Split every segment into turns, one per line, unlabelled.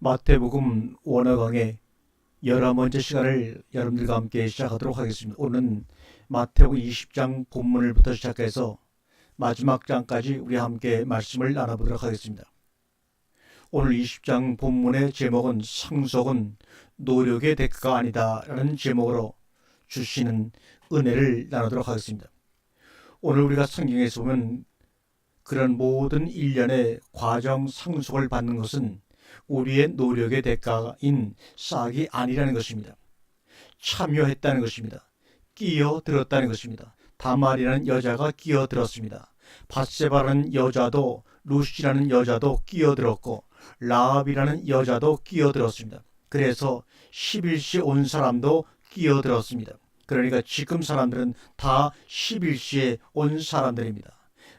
마태복음 원어 강의 11번째 시간을 여러분들과 함께 시작하도록 하겠습니다. 오늘은 마태복음 20장 본문을부터 시작해서 마지막 장까지 우리 함께 말씀을 나눠보도록 하겠습니다. 오늘 20장 본문의 제목은 상속은 노력의 대가가 아니다 라는 제목으로 주시는 은혜를 나누도록 하겠습니다. 오늘 우리가 성경에서 보면 그런 모든 일련의 과정 상속을 받는 것은 우리의 노력의 대가인 싹이 아니라는 것입니다. 참여했다는 것입니다. 끼어들었다는 것입니다. 다말이라는 여자가 끼어들었습니다. 밧세바라는 여자도, 루시라는 여자도 끼어들었고 라합이라는 여자도 끼어들었습니다. 그래서 11시에 온 사람도 끼어들었습니다. 그러니까 지금 사람들은 다 11시에 온 사람들입니다.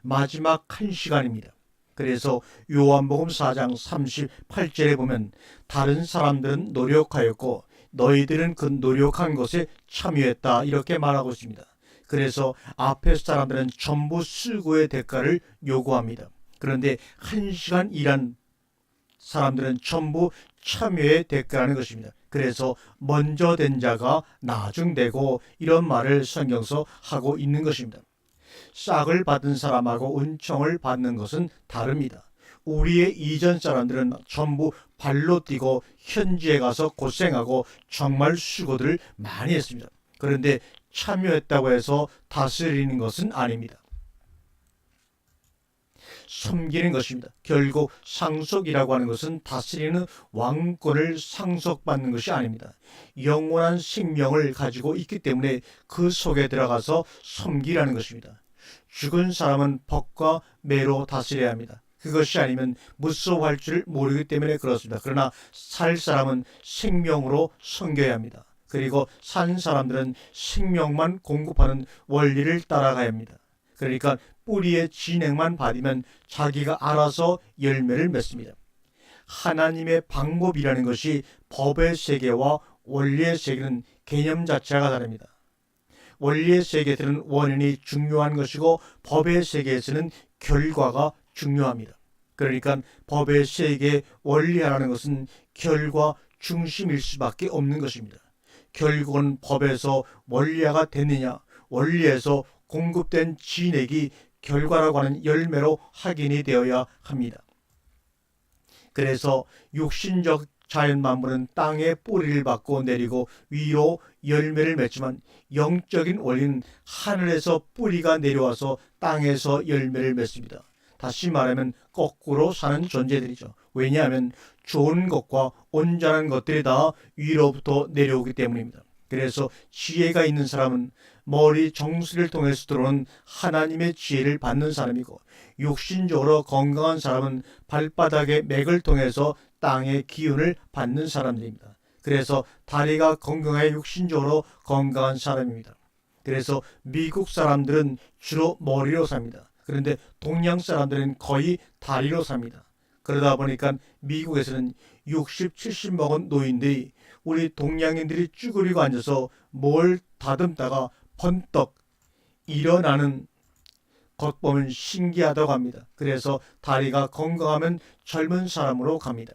마지막 한 시간입니다. 그래서 요한복음 4장 38절에 보면 다른 사람들은 노력하였고 너희들은 그 노력한 것에 참여했다 이렇게 말하고 있습니다. 그래서 앞에 사람들은 전부 수고의 대가를 요구합니다. 그런데 한 시간 일한 사람들은 전부 참여의 대가라는 것입니다. 그래서 먼저 된 자가 나중되고 이런 말을 성경서 하고 있는 것입니다. 싹을 받은 사람하고 은총을 받는 것은 다릅니다. 우리의 이전 사람들은 전부 발로 뛰고 현지에 가서 고생하고 정말 수고들을 많이 했습니다. 그런데 참여했다고 해서 다스리는 것은 아닙니다. 섬기는 것입니다. 결국 상속이라고 하는 것은 다스리는 왕권을 상속받는 것이 아닙니다. 영원한 생명을 가지고 있기 때문에 그 속에 들어가서 섬기라는 것입니다. 죽은 사람은 법과 매로 다스려야 합니다. 그것이 아니면 무서워할 줄 모르기 때문에 그렇습니다. 그러나 살 사람은 생명으로 섬겨야 합니다. 그리고 산 사람들은 생명만 공급하는 원리를 따라가야 합니다. 그러니까 뿌리의 진행만 받으면 자기가 알아서 열매를 맺습니다. 하나님의 방법이라는 것이 법의 세계와 원리의 세계는 개념 자체가 다릅니다. 원리의 세계들은 원인이 중요한 것이고 법의 세계에서는 결과가 중요합니다. 그러니까 법의 세계의 원리라는 것은 결과 중심일 수밖에 없는 것입니다. 결국은 법에서 원리화가 됐느냐, 원리에서 공급된 진액이 결과라고 하는 열매로 확인이 되어야 합니다. 그래서 육신적 자연 만물은 땅에 뿌리를 받고 내리고 위로 열매를 맺지만 영적인 원리는 하늘에서 뿌리가 내려와서 땅에서 열매를 맺습니다. 다시 말하면 거꾸로 사는 존재들이죠. 왜냐하면 좋은 것과 온전한 것들이 다 위로부터 내려오기 때문입니다. 그래서 지혜가 있는 사람은 머리 정수리를 통해서 들어오는 하나님의 지혜를 받는 사람이고 육신적으로 건강한 사람은 발바닥의 맥을 통해서 땅의 기운을 받는 사람들입니다. 그래서 다리가 건강해 육신적으로 건강한 사람입니다. 그래서 미국 사람들은 주로 머리로 삽니다. 그런데 동양 사람들은 거의 다리로 삽니다. 그러다 보니까 미국에서는 60, 70 먹은 노인들이 우리 동양인들이 쭈그리고 앉아서 뭘 다듬다가 번떡 일어나는 것 보면 신기하다고 합니다. 그래서 다리가 건강하면 젊은 사람으로 갑니다.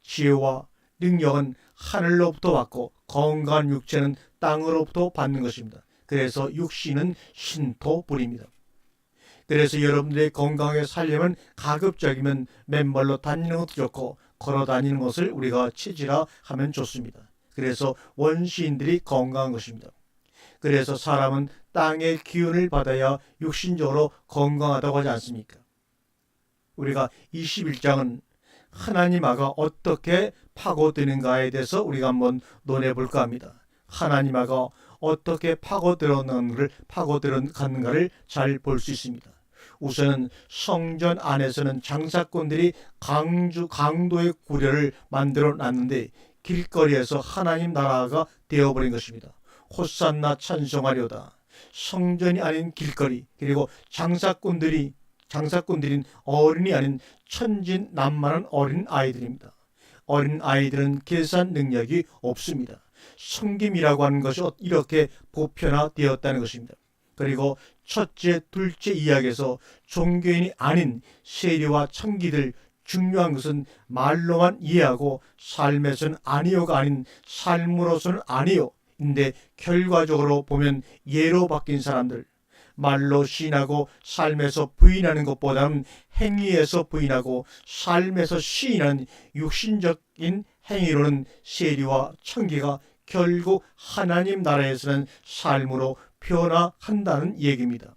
지혜와 능력은 하늘로부터 받고 건강한 육체는 땅으로부터 받는 것입니다. 그래서 육신은 신토불입니다. 그래서 여러분들이 건강하게 살려면 가급적이면 맨발로 다니는 것도 좋고 걸어 다니는 것을 우리가 체질화하면 좋습니다. 그래서 원시인들이 건강한 것입니다. 그래서 사람은 땅의 기운을 받아야 육신적으로 건강하다고 하지 않습니까? 우리가 21장은 하나님 아가 어떻게 파고드는가에 대해서 우리가 한번 논해볼까 합니다. 하나님 아가 어떻게 파고들어갔는가를 잘 볼 수 있습니다. 우선은 성전 안에서는 장사꾼들이 강도의 구려를 만들어 놨는데 길거리에서 하나님 나라가 되어버린 것입니다. 호산나 찬송하려다. 성전이 아닌 길거리, 그리고 장사꾼들인 어른이 아닌 천진난만한 어린 아이들입니다. 어린 아이들은 계산 능력이 없습니다. 섬김이라고 하는 것이 이렇게 보편화되었다는 것입니다. 그리고 첫째, 둘째 이야기에서 종교인이 아닌 세리와 청기들, 중요한 것은 말로만 이해하고 삶에서는 아니요가 아닌 삶으로서는 아니요 인데 결과적으로 보면 예로 바뀐 사람들, 말로 시인하고 삶에서 부인하는 것보다는 행위에서 부인하고 삶에서 시인하는 육신적인 행위로는 세리와 청기가 결국 하나님 나라에서는 삶으로 변화한다는 얘기입니다.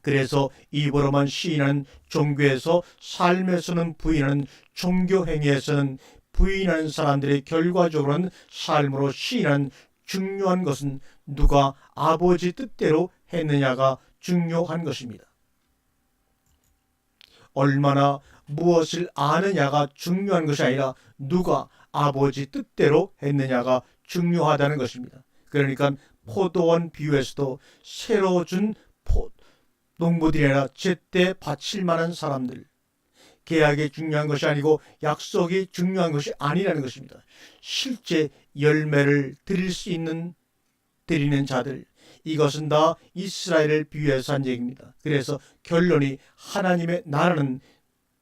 그래서 입으로만 시인하는 종교에서 삶에서는 부인하는 종교 행위에서는 부인하는 사람들의 결과적으로는 삶으로 시인하는 중요한 것은 누가 아버지 뜻대로 했느냐가 중요한 것입니다. 얼마나 무엇을 아느냐가 중요한 것이 아니라 누가 아버지 뜻대로 했느냐가 중요하다는 것입니다. 그러니까 포도원 비유에서도 새로 준 농부들이 아니라 제때 바칠 만한 사람들, 계약이 중요한 것이 아니고 약속이 중요한 것이 아니라는 것입니다. 실제 열매를 드리는 자들, 이것은 다 이스라엘을 비유해서 한 얘기입니다. 그래서 결론이 하나님의 나라는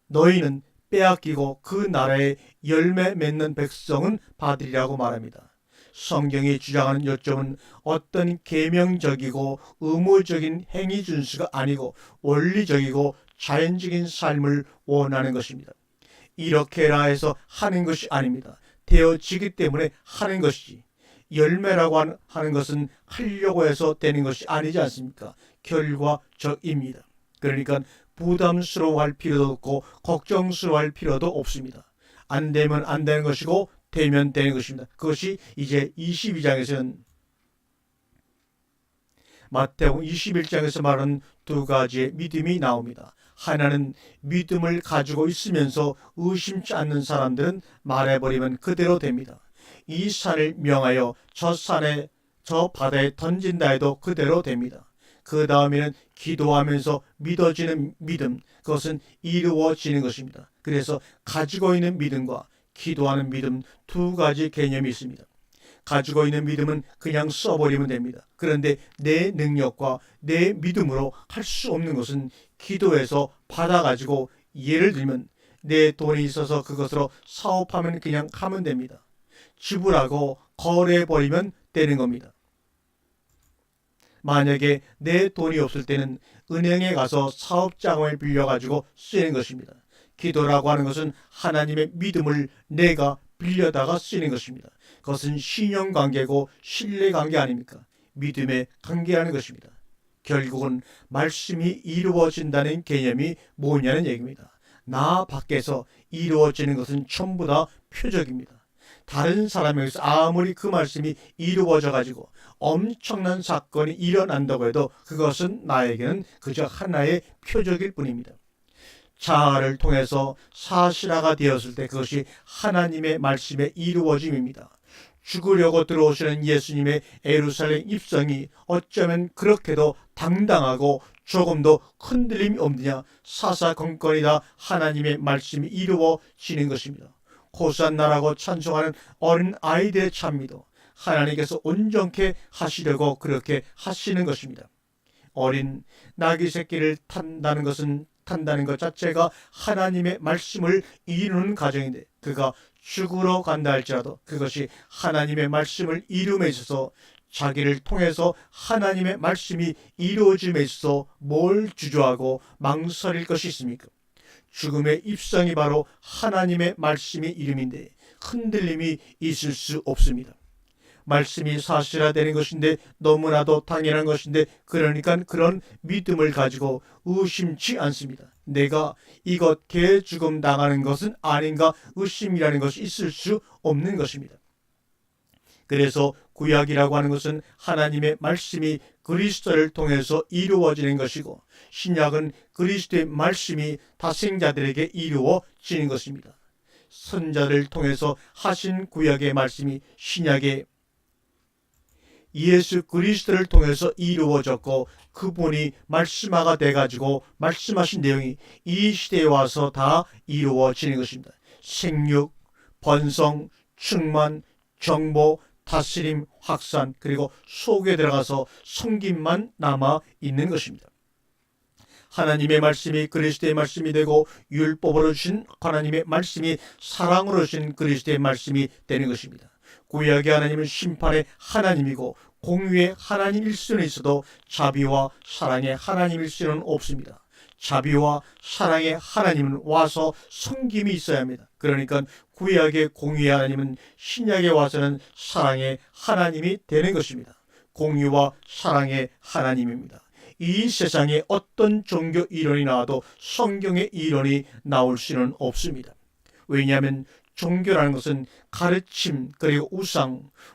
너희는 빼앗기고 그 나라의 열매 맺는 백성은 받으리라고 말합니다. 성경이 주장하는 요점은 어떤 계명적이고 의무적인 행위 준수가 아니고 원리적이고 자연적인 삶을 원하는 것입니다. 이렇게라 해서 하는 것이 아닙니다. 되어지기 때문에 하는 것이지, 열매라고 하는 것은 하려고 해서 되는 것이 아니지 않습니까? 결과적입니다. 그러니까 부담스러워할 필요도 없고 걱정스러워할 필요도 없습니다. 안 되면 안 되는 것이고 되면 되는 것입니다. 그것이 이제 22장에서는 마태복음 21장에서 말하는 두 가지의 믿음이 나옵니다. 하나는 믿음을 가지고 있으면서 의심치 않는 사람들은 말해버리면 그대로 됩니다. 이 산을 명하여 저 바다에 던진다 해도 그대로 됩니다. 그 다음에는 기도하면서 믿어지는 믿음, 그것은 이루어지는 것입니다. 그래서 가지고 있는 믿음과 기도하는 믿음 두 가지 개념이 있습니다. 가지고 있는 믿음은 그냥 써버리면 됩니다. 그런데 내 능력과 내 믿음으로 할 수 없는 것은 기도해서 받아가지고, 예를 들면 내 돈이 있어서 그것으로 사업하면 그냥 하면 됩니다. 지불하고 거래해버리면 되는 겁니다. 만약에 내 돈이 없을 때는 은행에 가서 사업자금을 빌려가지고 쓰는 것입니다. 기도라고 하는 것은 하나님의 믿음을 내가 빌려다가 쓰는 것입니다. 그것은 신용관계고 신뢰관계 아닙니까? 믿음의 관계라는 것입니다. 결국은 말씀이 이루어진다는 개념이 뭐냐는 얘기입니다. 나 밖에서 이루어지는 것은 전부 다 표적입니다. 다른 사람에게서 아무리 그 말씀이 이루어져 가지고 엄청난 사건이 일어난다고 해도 그것은 나에게는 그저 하나의 표적일 뿐입니다. 자아를 통해서 사실화가 되었을 때 그것이 하나님의 말씀의 이루어짐입니다. 죽으려고 들어오시는 예수님의 예루살렘 입성이 어쩌면 그렇게도 당당하고 조금도 흔들림이 없느냐, 사사건건이 다 하나님의 말씀이 이루어지는 것입니다. 호산나라고 찬송하는 어린 아이들의 찬미도 하나님께서 온전케 하시려고 그렇게 하시는 것입니다. 어린 나귀 새끼를 탄다는 것 자체가 하나님의 말씀을 이루는 과정인데, 그가 죽으러 간다 할지라도 그것이 하나님의 말씀을 이룸에 있어서 자기를 통해서 하나님의 말씀이 이루어짐에 있어서 뭘 주저하고 망설일 것이 있습니까? 죽음의 입성이 바로 하나님의 말씀이 이름인데 흔들림이 있을 수 없습니다. 말씀이 사실화되는 것인데 너무나도 당연한 것인데, 그러니까 그런 믿음을 가지고 의심치 않습니다. 내가 이것 개 죽음 당하는 것은 아닌가 의심이라는 것이 있을 수 없는 것입니다. 그래서 구약이라고 하는 것은 하나님의 말씀이 그리스도를 통해서 이루어지는 것이고, 신약은 그리스도의 말씀이 다생자들에게 이루어지는 것입니다. 선자를 통해서 하신 구약의 말씀이 신약의 예수 그리스도를 통해서 이루어졌고, 그분이 말씀화가 돼가지고 말씀하신 내용이 이 시대에 와서 다 이루어지는 것입니다. 생육, 번성, 충만, 정보, 다스림, 확산, 그리고 속에 들어가서 섬김만 남아 있는 것입니다. 하나님의 말씀이 그리스도의 말씀이 되고 율법으로 주신 하나님의 말씀이 사랑으로 주신 그리스도의 말씀이 되는 것입니다. 구약의 하나님은 심판의 하나님이고 공의의 하나님일 수는 있어도 자비와 사랑의 하나님일 수는 없습니다. 자비와 사랑의 하나님은 와서 섬김이 있어야 합니다. 그러니까 구약의 공의의 하나님은 신약에 와서는 사랑의 하나님이 되는 것입니다. 공의와 사랑의 하나님입니다. 이 세상에 어떤 종교 이론이 나와도 성경의 이론이 나올 수는 없습니다. 왜냐하면 종교라는 것은 가르침 그리고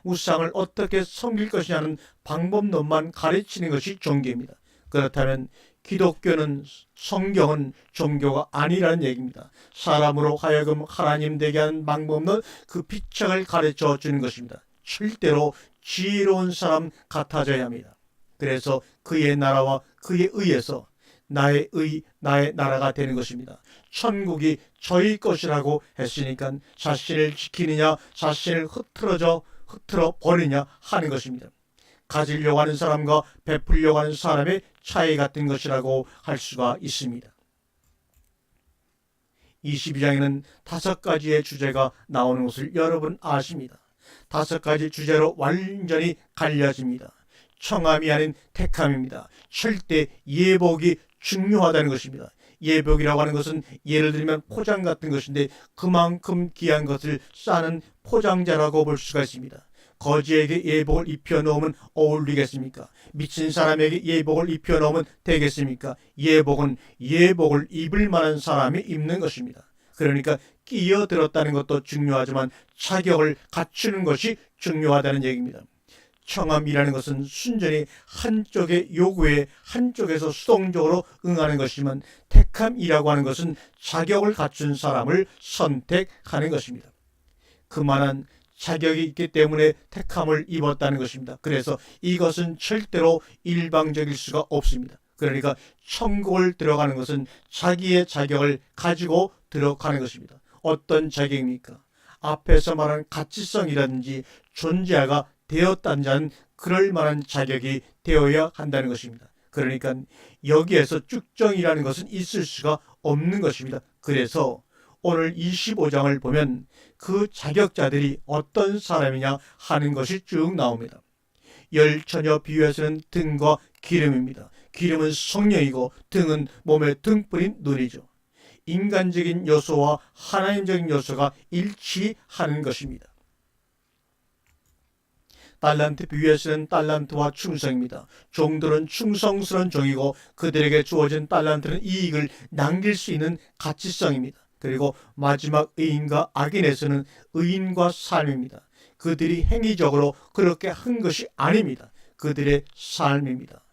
우상을 어떻게 섬길 것이냐는 방법론만 가르치는 것이 종교입니다. 그렇다면 기독교는 성경은 종교가 아니라는 얘기입니다. 사람으로 하여금 하나님 되게 하는 방법론 그 비책을 가르쳐 주는 것입니다. 절대로 지혜로운 사람 같아져야 합니다. 그래서 그의 나라와 그의 의에서 나의 나라가 되는 것입니다. 천국이 저희 것이라고 했으니까 자신을 지키느냐 자신을 흐트러 버리냐 하는 것입니다. 가지려고 하는 사람과 베풀려고 하는 사람의 차이 같은 것이라고 할 수가 있습니다. 22장에는 5가지의 주제가 나오는 것을 여러분 아십니다. 5가지 주제로 완전히 갈려집니다. 청함이 아닌 택함입니다. 절대 예복이 중요하다는 것입니다. 예복이라고 하는 것은 예를 들면 포장 같은 것인데 그만큼 귀한 것을 싸는 포장자라고 볼 수가 있습니다. 거지에게 예복을 입혀놓으면 어울리겠습니까? 미친 사람에게 예복을 입혀놓으면 되겠습니까? 예복은 예복을 입을 만한 사람이 입는 것입니다. 그러니까 끼어들었다는 것도 중요하지만 자격을 갖추는 것이 중요하다는 얘기입니다. 청함이라는 것은 순전히 한쪽의 요구에 한쪽에서 수동적으로 응하는 것이지만 택함이라고 하는 것은 자격을 갖춘 사람을 선택하는 것입니다. 그만한 자격이 있기 때문에 택함을 입었다는 것입니다. 그래서 이것은 절대로 일방적일 수가 없습니다. 그러니까 천국을 들어가는 것은 자기의 자격을 가지고 들어가는 것입니다. 어떤 자격입니까? 앞에서 말한 가치성이라든지 존재가 되었다는 자는 그럴 만한 자격이 되어야 한다는 것입니다. 그러니까 여기에서 쭉정이라는 것은 있을 수가 없는 것입니다. 그래서 오늘 25장을 보면 그 자격자들이 어떤 사람이냐 하는 것이 쭉 나옵니다. 열처녀 비유에서는 등과 기름입니다. 기름은 성령이고 등은 몸의 등불인 눈이죠. 인간적인 요소와 하나님적인 요소가 일치하는 것입니다. 달란트 비유에서는 달란트와 충성입니다. 종들은 충성스러운 종이고 그들에게 주어진 달란트는 이익을 남길 수 있는 가치성입니다. 그리고 마지막 의인과 악인에서는 의인과 삶입니다. 그들이 행위적으로 그렇게 한 것이 아닙니다. 그들의 삶입니다.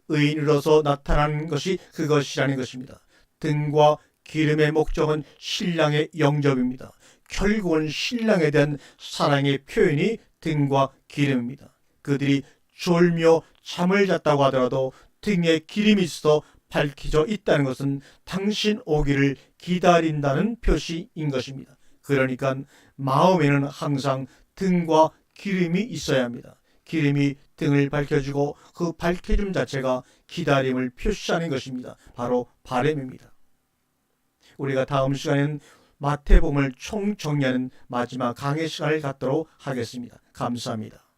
의인으로서 나타나는 것이 그것이라는 것입니다. 등과 기름의 목적은 신랑의 영접입니다. 결국은 신랑에 대한 사랑의 표현이 등과 기름입니다. 그들이 졸며 잠을 잤다고 하더라도 등에 기름이 있어 밝혀져 있다는 것은 당신 오기를 기다린다는 표시인 것입니다. 그러니까 마음에는 항상 등과 기름이 있어야 합니다. 기름이 등을 밝혀주고 그 밝혀줌 자체가 기다림을 표시하는 것입니다. 바로 바람입니다. 우리가 다음 시간에는 마태복음을 총정리하는 마지막 강의 시간을 갖도록 하겠습니다. 감사합니다.